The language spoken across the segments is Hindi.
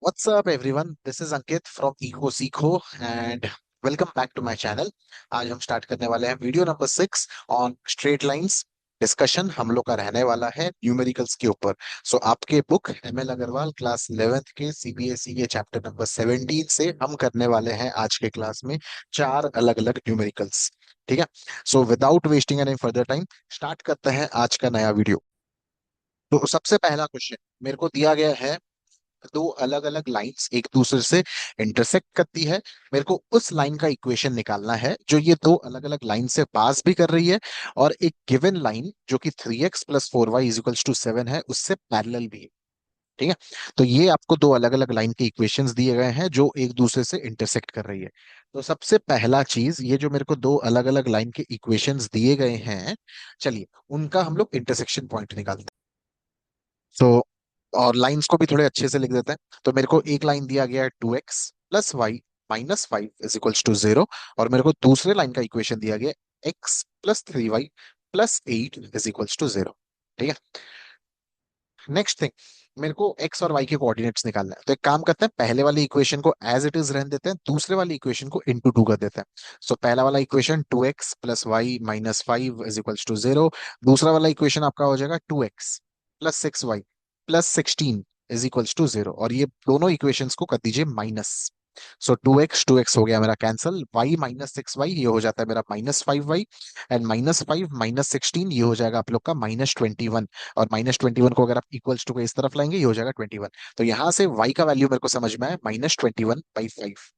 What's up everyone? This is Ankit from Eco Seekho and welcome back to my channel. आज हम स्टार्ट करने वाले हैं video number 6 on straight lines. Discussion हम लोग का रहने वाला है न्यूमेरिकल्स के ऊपर। सो आपके book ML Agarwal class 11th के सीबीएसई के चैप्टर नंबर 17 से हम करने वाले हैं आज के क्लास में चार अलग अलग न्यूमेरिकल्स। ठीक है। So without wasting any further time start करते हैं आज का नया वीडियो। तो सबसे पहला क्वेश्चन मेरे को दिया गया है। दो अलग अलग लाइंस एक दूसरे से इंटरसेक्ट करती है। मेरे को उस लाइन का इक्वेशन निकालना है जो ये दो अलग अलग लाइन से पास भी कर रही है और एक गिवन लाइन जो कि 3x plus 4y is equals to 7 है उससे पैरेलल भी है। ठीक है। तो ये आपको दो अलग अलग लाइन के इक्वेशंस दिए गए हैं जो एक दूसरे से इंटरसेक्ट कर रही है। तो सबसे पहला चीज ये जो मेरे को दो अलग अलग लाइन के इक्वेशंस दिए गए हैं, चलिए उनका हम लोग इंटरसेक्शन पॉइंट निकालते हैं। तो और लाइंस को भी थोड़े अच्छे से लिख देते हैं। तो मेरे को एक लाइन दिया गया है 2x plus y minus 5 is equals to 0। और मेरे को दूसरे लाइन का इक्वेशन दिया गया x plus 3y plus 8 is equals to 0। ठीक है। नेक्स्ट थिंग, मेरे को x और y के कोऑर्डिनेट्स निकालना है। तो एक काम करते हैं, पहले वाली इक्वेशन को एज इट इज रहने देते हैं, दूसरे वाली इक्वेशन को इंटू टू कर देते हैं। सो पहला वाला equation 2x plus y minus 5 is equals to 0। दूसरा वाला इक्वेशन आपका हो जाएगा 2x plus 6y plus 16 is equals to 0। और ये दोनों इक्वेशंस को कर दीजिए माइनस। सो 2x हो गया मेरा कैंसल, y माइनस 6y ये हो जाता है मेरा minus 5y and minus 5 minus 16 ये हो जाएगा आप लोग का माइनस 21। और माइनस 21 को अगर आप इक्वल्स टू को इस तरफ लाएंगे ये हो जाएगा 21। तो यहां से y का वैल्यू मेरे को समझ में आया -21/5।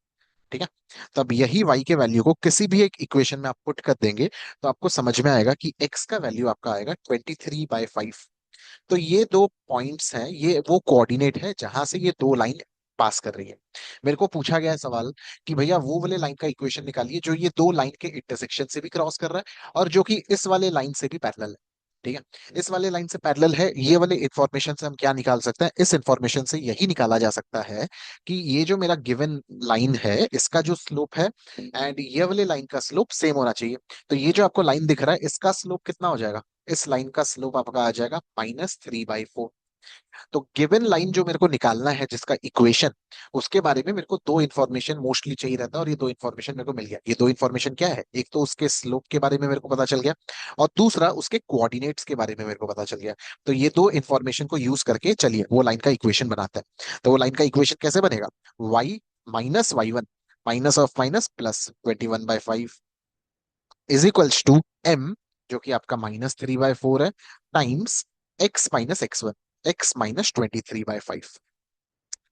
ठीक है। तो अब यही y के वैल्यू को किसी भी एक इक्वेशन में आप पुट कर देंगे तो आपको समझ में आएगा कि x का वैल्यू आपका आएगा 23/5। तो ये दो पॉइंट्स हैं, ये वो कोऑर्डिनेट है जहां से ये दो लाइन पास कर रही है। मेरे को पूछा गया है सवाल कि भैया वो वाले लाइन का इक्वेशन निकालिए जो ये दो लाइन के इंटरसेक्शन से भी क्रॉस कर रहा है और जो कि इस वाले लाइन से भी पैरेलल है। ठीक है। इस वाले लाइन से पैरेलल है, ये वाले इंफॉर्मेशन से हम क्या निकाल सकते हैं? इस इंफॉर्मेशन से यही निकाला जा सकता है कि ये जो मेरा गिवन लाइन है इसका जो स्लोप है एंड ये वाले लाइन का स्लोप सेम होना चाहिए। तो ये जो आपको लाइन दिख रहा है इसका स्लोप कितना हो जाएगा? इस लाइन का स्लोप आपका आ जाएगा -3/4। तो गिवन लाइन जो मेरे को निकालना है जिसका इक्वेशन, उसके बारे में मेरे को दो इन्फॉर्मेशन मोस्टली चाहिए रहता है और ये दो इन्फॉर्मेशन मेरे को मिल गया। ये दो इन्फॉर्मेशन क्या है? एक तो उसके स्लोप के बारे में मेरे को पता चल गया और दूसरा उसके कोऑर्डिनेट्स के बारे में मेरे को पता चल गया। तो ये दो इन्फॉर्मेशन को यूज करके चलिए वो लाइन का इक्वेशन बनाते हैं। तो वो लाइन का इक्वेशन कैसे बनेगा? y minus y1 minus of minus plus 21/5 is equals to m, जो कि आपका -3/4 है, टाइम्स x-x1, x-23/5।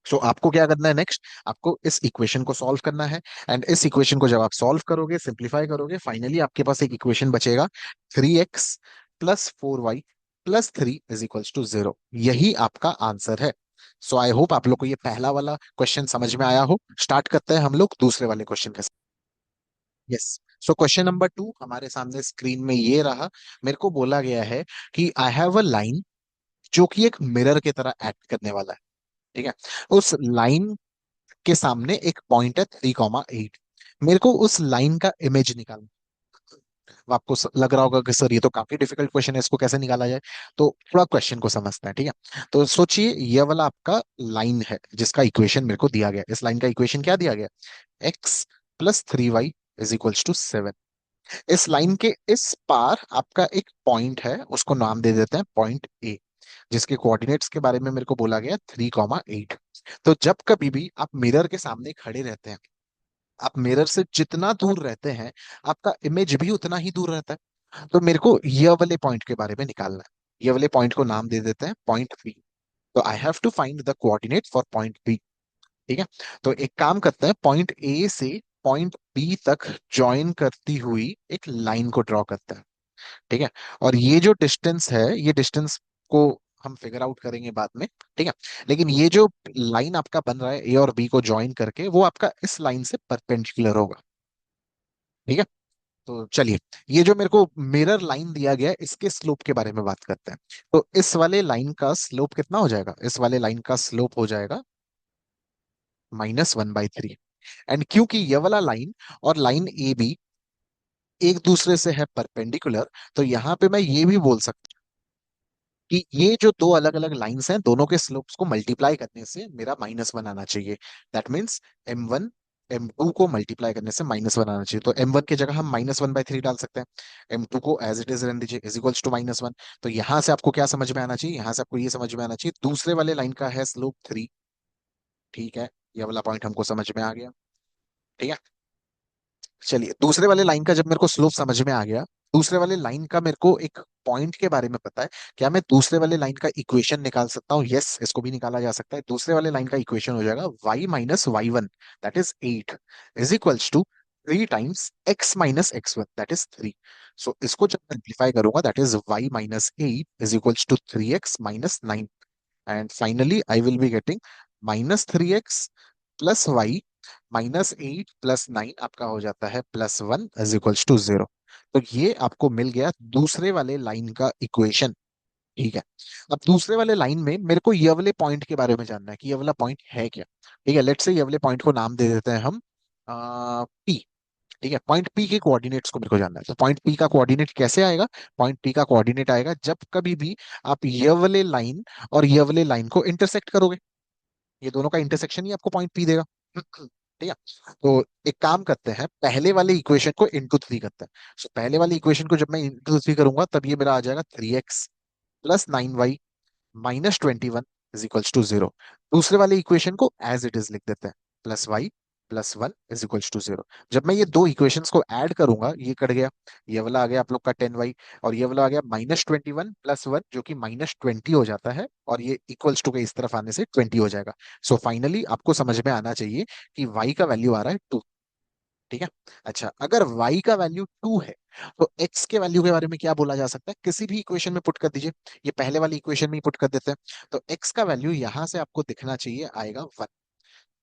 सो आपको क्या करना है नेक्स्ट? आपको इस इक्वेशन को सॉल्व करना है एंड इस इक्वेशन को जब आप सॉल्व करोगे, सिंप्लीफाई करोगे, फाइनली आपके पास एक इक्वेशन बचेगा 3x plus 4y plus 3 is equals to 0। यही आपका आंसर है। सो आई होप आप लोग को ये पहला वाला क्वेश्चन समझ में आया हो। स्टार्ट करते हैं हम लोग दूसरे वाले क्वेश्चन के साथ। यस। सो क्वेश्चन नंबर 2 हमारे सामने स्क्रीन में ये रहा। मेरे को बोला गया है कि आई हैव अ लाइन जो कि एक मिरर की तरह एक्ट करने वाला है। ठीक है। उस लाइन के सामने एक पॉइंट है 3,8। मेरे को उस लाइन का इमेज निकालना। अब आपको लग रहा होगा कि सर ये तो काफी डिफिकल्ट क्वेश्चन है, इसको कैसे निकाला जाए? तो थोड़ा क्वेश्चन को समझते हैं। ठीक है। तो सोचिए ये वाला आपका लाइन है जिसका इक्वेशन मेरे को दिया गया। इस लाइन का इक्वेशन क्या दिया गया? x plus 3y is equals to 7। इस लाइन के इस पार आपका एक पॉइंट है, उसको नाम दे देते हैं पॉइंट ए, जिसके कोऑर्डिनेट्स के बारे में मेरे को बोला गया 3,8। तो जब कभी भी आप मिरर के सामने खड़े रहते हैं, आप मिरर से जितना दूर रहते हैं आपका इमेज भी उतना ही दूर रहता है। तो मेरे को ये वाले पॉइंट के बारे में निकालना है। ये वाले पॉइंट को नाम दे देते हैं पॉइंट बी। तो I have to find the coordinate for point B. ठीक है। तो एक काम करते हैं, पॉइंट ए से पॉइंट बी तक ज्वाइन करती हुई एक लाइन को ड्रॉ करते हैं। ठीक है। और ये जो डिस्टेंस है, ये डिस्टेंस को हम फिगर आउट करेंगे बाद में। ठीक है। लेकिन ये जो लाइन आपका बन रहा है ए और बी को ज्वाइन करके, वो आपका इस लाइन से परपेंडिकुलर होगा। ठीक है। तो चलिए, ये जो मेरे को मिरर लाइन दिया गया है इसके स्लोप के बारे में बात करते हैं। तो इस वाले लाइन का स्लोप कितना हो जाएगा? इस वाले लाइन का स्लोप हो जाएगा -1/3। एंड क्योंकि ये वाला लाइन और लाइन ए बी एक दूसरे से है परपेंडिकुलर, तो यहां पे मैं ये भी बोल सकता कि ये जो दो अलग अलग लाइंस हैं दोनों के स्लोप्स को मल्टीप्लाई करने से मेरा -1 आना चाहिए। दैट मीन्स m1 m2 को मल्टीप्लाई करने से -1 आना चाहिए। तो m1 की जगह हम -1/3 डाल सकते हैं, m2 को एज इट इज रहने दीजिए, इज इक्वल्स टू -1। तो यहां से आपको क्या समझ में आना चाहिए, यहां से आपको ये समझ में आना चाहिए दूसरे वाले लाइन का है स्लोप 3। ठीक है, ये वाला पॉइंट हमको समझ में आ गया। ठीक है, चलिए दूसरे वाले लाइन का जब मेरे को स्लोप समझ में आ गया, दूसरे वाले लाइन का मेरे को एक पॉइंट के बारे में पता है। क्या मैं दूसरे वाले लाइन का इक्वेशन निकाल सकता हूँ? यस, इसको भी निकाला जा सकता है। दूसरे वाले लाइन का इक्वेशन हो जाएगा y - y1 that is 8 is equals to 3 times x - x1 that is 3। So इसको जब मैं सिंप्लीफाई करूंगा that is y - 8 is equals to 3x - 9। And finally I will be getting -3x plus y -8 + 9 आपका हो जाता है +1 इज इक्वल्स टू 0। तो ये आपको मिल गया दूसरे वाले लाइन का इक्वेशन। ठीक है, अब दूसरे वाले लाइन में मेरे को ये वाले पॉइंट के बारे में जानना है कि ये वाला पॉइंट है क्या। ठीक है, लेट्स से ये वाले पॉइंट को नाम दे देते हैं हम पी। ठीक है, पॉइंट पी के कोऑर्डिनेट्स को मेरे को जानना है। तो पॉइंट पी का कोऑर्डिनेट कैसे आएगा? पॉइंट पी का कोऑर्डिनेट आएगा जब कभी भी आप ये वाले लाइन और ये वाले लाइन को इंटरसेक्ट करोगे, ये दोनों का इंटरसेक्शन ही आपको पॉइंट पी देगा। ठीक है, तो एक काम करते हैं, पहले वाले इक्वेशन को इंटू 3 करते हैं। सो पहले वाले इक्वेशन को जब मैं इंटू 3 करूंगा तब ये मेरा आ जाएगा 3x plus 9y -21 is equals to 0। दूसरे वाले इक्वेशन को एज इट इज लिख देते हैं, +y + 1 इज इक्वल्स टू 0। जब मैं ये दो इक्वेशंस को ऐड करूंगा ये कट गया, ये वाला आ गया आप लोग का 10y, और ये वाला आ गया -21 + 1 जो कि -20 हो जाता है, और ये इक्वल्स टू के इस तरफ आने से 20 हो जाएगा। सो फाइनली आपको समझ में आना चाहिए कि y का वैल्यू आ रहा है 2। ठीक है, अच्छा अगर y का वैल्यू 2 है तो x के वैल्यू के बारे में क्या बोला जा सकता है? किसी भी इक्वेशन में पुट कर दीजिए, ये पहले वाली इक्वेशन में ही पुट कर देते हैं। तो x का वैल्यू यहां से आपको दिखना चाहिए आएगा 1।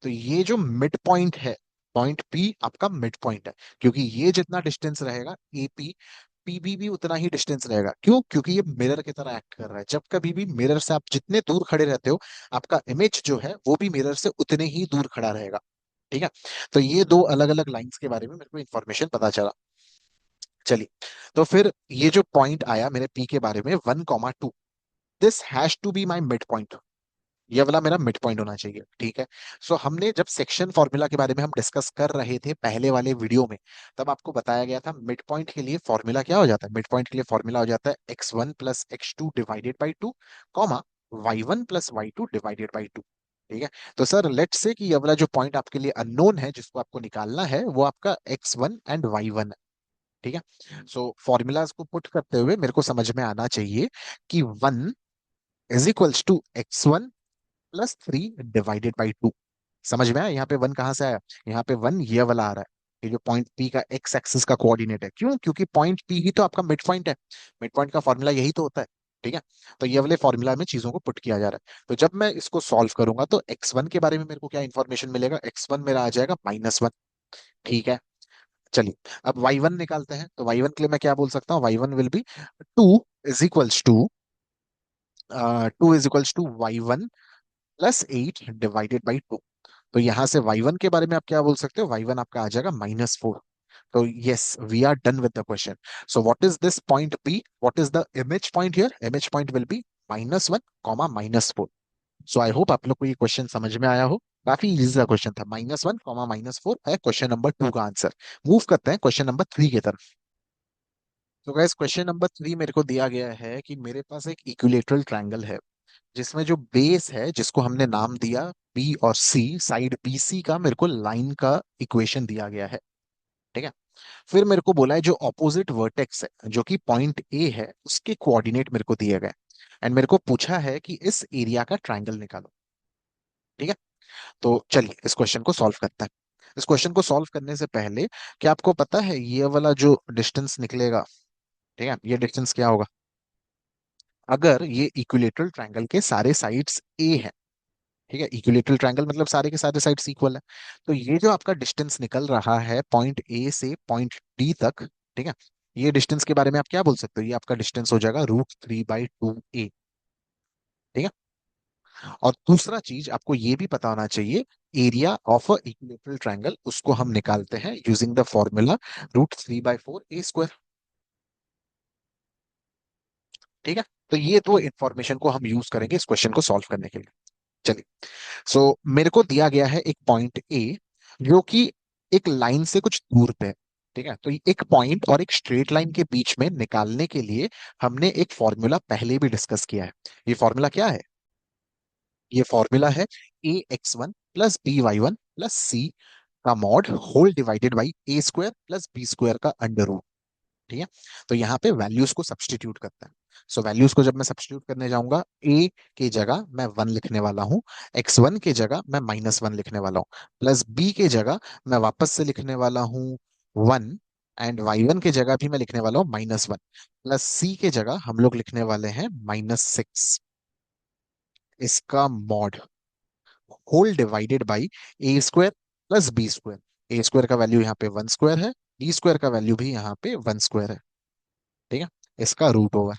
तो ये जो मिड पॉइंट है, पॉइंट P आपका मिड पॉइंट है, क्योंकि ये जितना डिस्टेंस रहेगा AP, PB भी उतना ही डिस्टेंस रहेगा। क्यों? क्योंकि ये मिरर की तरह एक्ट कर रहा है। जब कभी भी मिरर से आप जितने दूर खड़े रहते हो आपका इमेज जो है वो भी मिरर से उतने ही दूर खड़ा रहेगा। ठीक है, तो ये दो अलग अलग लाइंस के बारे में मेरे को इन्फॉर्मेशन पता चला। चलिए, तो फिर ये जो पॉइंट आया मेरे पी के बारे में 1,2, this has to be my mid point. ये वाला मेरा मिड पॉइंट होना चाहिए। ठीक है, सो हमने जब सेक्शन फॉर्मूला के बारे में हम डिस्कस कर रहे थे पहले वाले वीडियो में, तब आपको बताया गया था मिड पॉइंट के लिए फॉर्मूला क्या हो जाता है। मिड पॉइंट के लिए फॉर्मूला हो जाता है x1 + x2 divided by 2, comma y1 + y2 divided by 2। ठीक है, तो सर लेट्स से कि ये वाला जो पॉइंट आपके लिए अननोन है जिसको आपको निकालना है वो आपका x1 एंड y1 है। ठीक है, सो फॉर्मूलाज को पुट करते हुए मेरे को समझ में आना चाहिए कि 1 is equals to x1 + 3 divided by 2। समझ में आया यहाँ पे 1 कहाँ से आया? यहाँ पे 1 ये वाला आ रहा है, ये जो पॉइंट P का x एक्सिस का कोऑर्डिनेट है। क्यों? क्योंकि पॉइंट P ही तो आपका मिड पॉइंट है। मिड पॉइंट का फॉर्मूला यही तो होता है। ठीक है, तो ये वाले फॉर्मूला में चीजों को पुट किया जा रहा है। तो जब मैं इसको सॉल्व करूंगा तो x1 के बारे में मेरे को क्या इंफॉर्मेशन मिलेगा? x1 मेरा आ जाएगा -1। ठीक है, चलिए अब y1 निकालते हैं। तो y1 के लिए मैं क्या बोल सकता हूँ? y1 will be 2 is equals to 2 = y1 + 8 divided by 2। तो यहां से y1 के बारे में आप क्या बोल सकते हो? y1 आपका आ जाएगा -4। तो yes, we are done with the question. So what is this point P? What is the image point here? Image point will be -1, -4। So I hope आप लोग को ये क्वेश्चन समझ में आया हो। काफी इजी सा क्वेश्चन था। -1, -4 है क्वेश्चन नंबर 2 का आंसर। मूव करते हैं क्वेश्चन नंबर 3 की तरफ। तो गाइस क्वेश्चन नंबर 3 मेरे को दिया गया है कि मेरे पास एक इक्विलेटरल ट्रायंगल है जिसमें जो बेस है जिसको हमने नाम दिया बी और सी, साइड बी सी का मेरे को लाइन का इक्वेशन दिया गया है। ठीक है, फिर मेरे को बोला है जो ऑपोजिट वर्टेक्स है जो कि पॉइंट ए है उसके कोऑर्डिनेट मेरे को दिए गए, एंड मेरे को पूछा है कि इस एरिया का ट्रायंगल निकालो। ठीक है, तो चलिए इस क्वेश्चन को सॉल्व करते हैं। इस क्वेश्चन को सॉल्व करने से पहले क्या आपको पता है ये वाला जो डिस्टेंस निकलेगा, ठीक है, ये डिस्टेंस क्या होगा? अगर ये इक्विलेटरल ट्रायंगल के सारे साइड्स ए है, ठीक है, इक्विलेटरल ट्रायंगल मतलब सारे के सारे साइड्स इक्वल है, तो ये जो आपका डिस्टेंस निकल रहा है पॉइंट ए से पॉइंट डी तक, ठीक है, ये डिस्टेंस के बारे में आप क्या बोल सकते हो? ये आपका डिस्टेंस हो जाएगा √3/2a। ठीक है, और दूसरा चीज आपको ये भी पता होना चाहिए, area of a equilateral triangle उसको हम निकालते हैं यूजिंग द फॉर्मूला √3/4a²। ठीक है, तो ये दो इंफॉर्मेशन को हम यूज करेंगे इस क्वेश्चन को सॉल्व करने के लिए। चलिए। सो मेरे को दिया गया है एक पॉइंट ए जो कि एक लाइन से कुछ दूर पे है। ठीक है, तो एक पॉइंट और एक स्ट्रेट लाइन के बीच में निकालने के लिए हमने एक फॉर्मूला पहले भी डिस्कस किया है। ये फॉर्मूला क्या है? ये फॉर्मूला है ax1 plus by1 plus c का mod whole divided by a square plus B square का अंडर रूट। ठीक है, तो यहाँ पे वैल्यूज को सब्सटीट्यूट करते हैं। सो वैल्यूज को जब मैं सब्सटीट्यूट करने जाऊंगा, ए की जगह मैं 1 लिखने वाला हूँ, x1 की जगह मैं -1 लिखने वाला हूँ, प्लस बी की जगह मैं वापस से लिखने वाला हूँ 1, एंड y1 की जगह भी मैं लिखने वाला हूँ -1, प्लस सी की जगह हम लोग लिखने वाले हैं -6, इसका mod whole divided by a square plus B square. A square का वैल्यू यहाँ पे 1 स्क्वायर है, बी स्क्वायर का वैल्यू भी यहाँ पे 1 स्क्वायर है। ठीक है, इसका root over.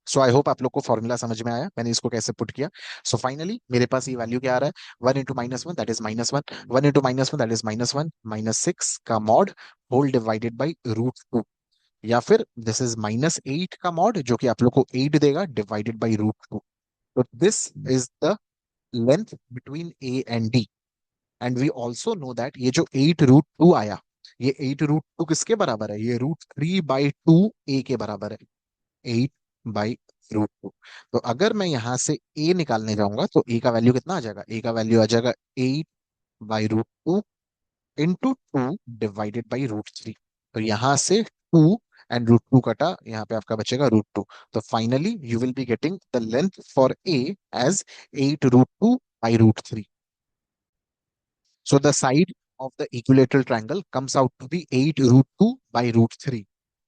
So I hope आप लोग को फॉर्मूला समझ में आया मैंने इसको कैसे पुट किया। सो फाइनली मेरे पास ये वैल्यू क्या आ रहा है? 1 into -1 that is -1, 1 into -1 that is -1, -6 का मॉड होल डिवाइडेड बाई √2, या फिर दिस इज -8 का मॉड जो कि आप लोग को 8 देगा डिवाइडेड बाई √2। तो this is the length between A and D. And we also know that ये जो 8√2 आया, ये 8√2 किसके बराबर है? ये √3/2 ए के बराबर है, 8/√2। तो अगर मैं यहां से ए निकालने जाऊंगा तो ए का वैल्यू कितना आ जाएगा? ए का वैल्यू आ जाएगा 8/√2 इंटू 2 डिवाइडेड बाई √3। तो यहां से 2 एंड √2 कटा, यहाँ पे आपका बचेगा √2। तो finally you will be getting the length for a edge 8√2/√3। So the side of the equilateral triangle comes out to be 8√2/√3।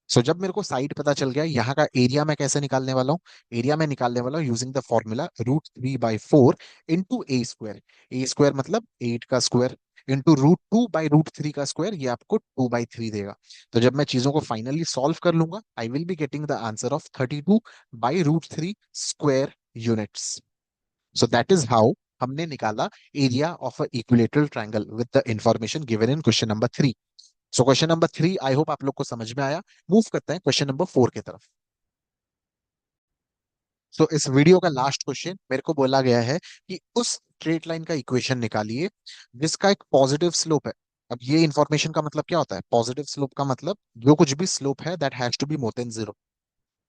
सो जब मेरे को साइड पता चल गया, यहाँ का एरिया मैं कैसे निकालने वाला हूँ? एरिया मैं निकालने वाला हूँ using the formula √3/4 into A square. A square मतलब 8 का स्क्वायर इंटू √2/√3 का स्क्वायर, ये आपको 2/3 देगा। तो जब मैं चीजों को फाइनली सॉल्व कर लूंगा, आई will be getting the answer of 32/√3 square units. So that is how हमने निकाला area of a equilateral triangle with the information given in question number 3। So question number 3 I hope आप लोग को समझ में आया। मूव करते हैं क्वेश्चन नंबर 4 की तरफ। सो इस वीडियो का लास्ट क्वेश्चन मेरे को बोला गया है कि उस स्ट्रेट लाइन का इक्वेशन निकालिए जिसका एक पॉजिटिव स्लोप है। अब ये इंफॉर्मेशन का मतलब क्या होता है? पॉजिटिव स्लोप का मतलब जो कुछ भी स्लोप है that has to be more than 0।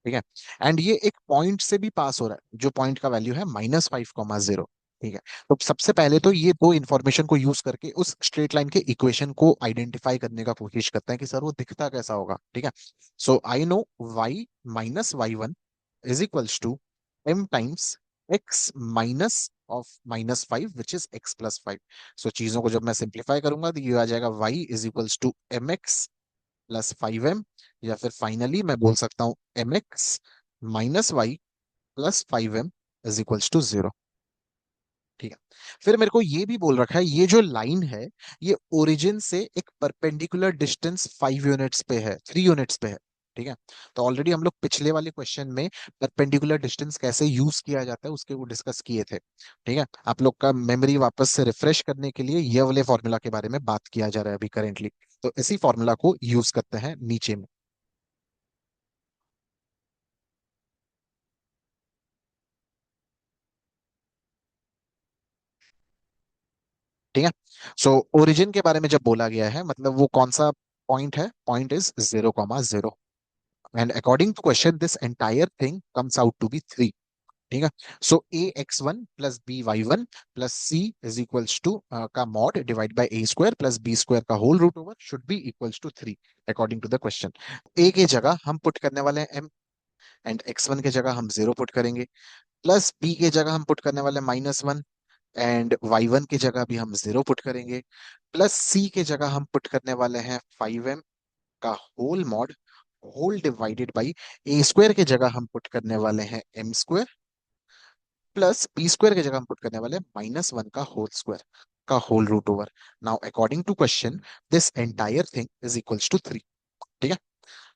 ठीक है, एंड ये एक पॉइंट से भी पास हो रहा है जो पॉइंट का वैल्यू है -5,0। ठीक है, तो सबसे पहले तो ये दो इंफॉर्मेशन को यूज करके उस स्ट्रेट लाइन के इक्वेशन को आइडेंटिफाई करने का कोशिश करते हैं कि सर वो दिखता कैसा होगा। ठीक है, so I know y-y1 is equals to m times x minus of -5 which is x+5। So चीजों को जब मैं सिंप्लीफाई करूंगा तो ये आ जाएगा y is equals to mx+5m, या फिर फाइनली मैं बोल सकता हूं mx-y+5m इज इक्वल्स टू 0। ठीक है, फिर मेरे को ये भी बोल रखा है ये जो लाइन है ये ओरिजिन से एक परपेंडिकुलर डिस्टेंस 5 यूनिट्स पे है, 3 यूनिट्स पे है। ठीक है, तो ऑलरेडी हम लोग पिछले वाले क्वेश्चन में परपेंडिकुलर डिस्टेंस कैसे यूज किया जाता है उसके वो डिस्कस किए थे। ठीक है, आप लोग का मेमोरी वापस से रिफ्रेश करने के लिए ये वाले फॉर्मूला के बारे में बात किया जा रहा है अभी करेंटली। तो इसी फॉर्मूला को यूज करते हैं नीचे में। ठीक है, सो ओरिजिन के बारे में जब बोला गया है मतलब वो कौन सा पॉइंट है? Point is 0,0, and according to question this entire thing comes out to be 3। ठीक है, so ax1 plus by1 plus c is equals to का mod divide by A square plus B square का whole root over should be equals to 3 according to the question. a की जगह हम पुट करने वाले हैं m, एंड x1 की जगह हम 0 पुट करेंगे, प्लस b की जगह हम पुट करने वाले हैं -1, एंड y1 की जगह भी हम 0 पुट करेंगे, प्लस c की जगह हम पुट करने वाले हैं 5m का whole mod whole divided by a square की जगह हम पुट करने वाले हैं m square, plus B square की जगह हम पुट करने वाले हैं -1 का होल स्क्वायर का whole root over. Now according to question this entire thing is equals to 3। ठीक है,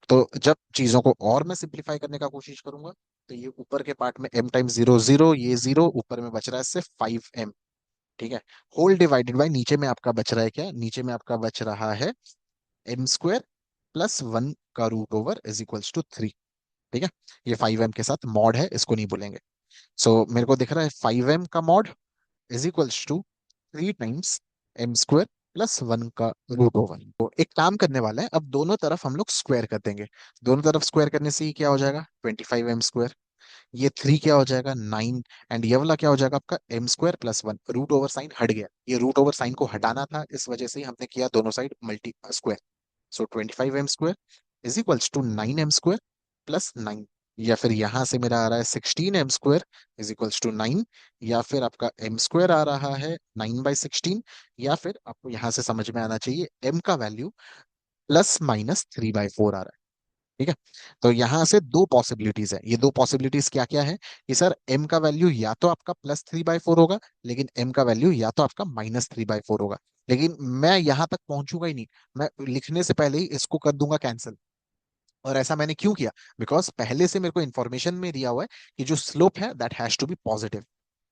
तो जब चीजों को और मैं सिंप्लीफाई करने का कोशिश करूंगा तो ये ऊपर के पार्ट में m टाइम्स 0 0, ये 0 ऊपर में बच रहा है सिर्फ 5m। ठीक है, होल डिवाइडेड बाई नीचे में आपका बच रहा है क्या? नीचे में आपका बच रहा है m स्क्वायर प्लस 1 का root over is equals to 3। ठीक है, ये 5m के साथ मॉड है, इसको नहीं भूलेंगे। सो मेरे को दिख रहा है 5m का mod is equals to 3 times m² + 1 का √ओवर। तो एक काम करने वाला है, अब दोनों तरफ हम लोग स्क्वायर कर देंगे। दोनों तरफ स्क्वायर करने से ये क्या हो जाएगा, 25m²। ये 3 क्या हो जाएगा, 9। एंड ये वाला क्या हो जाएगा आपका, m² + 1। रूट ओवर साइन हट गया, ये रूट ओवर साइन को हटाना था, इस वजह से ही हमने किया दोनों side multi square. So 25m² is equals to 9m² + 9। या फिर यहां से मेरा आ रहा है 16m² इज इक्वल्स टू 9। या फिर आपका m² आ रहा है 9/16। या फिर आपको यहां से समझ में आना चाहिए m का वैल्यू ±3/4 आ रहा है। ठीक है, तो यहां से दो पॉसिबिलिटीज है। ये दो पॉसिबिलिटीज क्या क्या है कि सर m का वैल्यू या तो आपका +3/4 होगा, लेकिन m का वैल्यू या तो आपका -3/4 होगा। लेकिन मैं यहां तक पहुंचूंगा ही नहीं, मैं लिखने से पहले ही इसको कर दूंगा कैंसिल। और ऐसा मैंने क्यों किया, बिकॉज पहले से मेरे को इन्फॉर्मेशन में दिया हुआ है कि जो स्लोप है that has to be positive.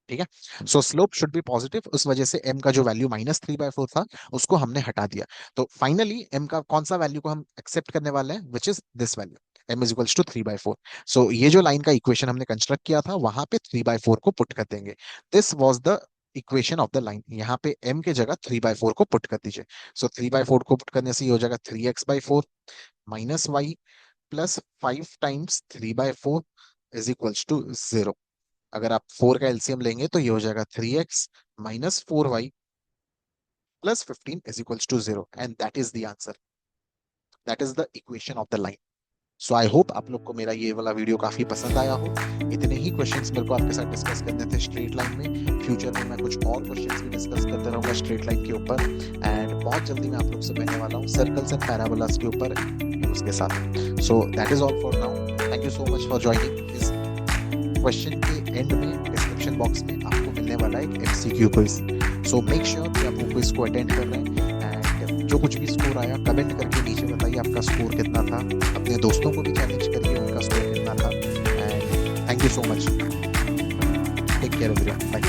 ठीक है, so slope should be positive, उस वजह से m का जो वैल्यू -3/4 था उसको हमने हटा दिया। तो फाइनली m का कौन सा वैल्यू को हम एक्सेप्ट करने वाले हैं, which is this value, m is equals to 3/4। So ये जो लाइन का इक्वेशन हमने कंस्ट्रक्ट किया था वहां पे 3/4 को पुट कर देंगे। This was the equation of the line. यहाँ पे m के जगह 3/4 को पुट कर दीजिए। सो 3/4 को पुट करने से ये हो जाएगा 3x/4 -y +5 times 3/4 is equals to 0। अगर आप 4 का एलसीएम लेंगे तो ये हो जाएगा 3x -4y +15 is equals to 0, and that is the answer, that is the equation of the line. So I hope आप लोग को मेरा ये वाला वीडियो काफी पसंद आया हो। इतने ही क्वेश्चंस मेरे को आपके साथ डिस्कस करने थे स्ट्रेट लाइन में। फ्यूचर में मैं कुछ और क्वेश्चंस भी डिस्कस करते रहूंगा स्ट्रेट लाइन के ऊपर। एंड बहुत जल्दी मैं आप लोग से मिलने वाला हूँ सर्कल्स एंड पैराबोलास के ऊपर उसके साथ। So that is all for now. Thank you so much for joining. इस क्वेश्चन के एंड में डिस्क्रिप्शन बॉक्स में आपको मिलने वाला है एक MCQ quiz. So make sure कि आप वो क्विज को अटेंड कर रहे हैं, एंड जो कुछ भी स्कोर आया कमेंट करके नीचे बताइए आपका स्कोर कितना था। अपने दोस्तों को भी चैलेंज करिए उनका स्कोर कितना था। And thank you so much, take care everyone, bye.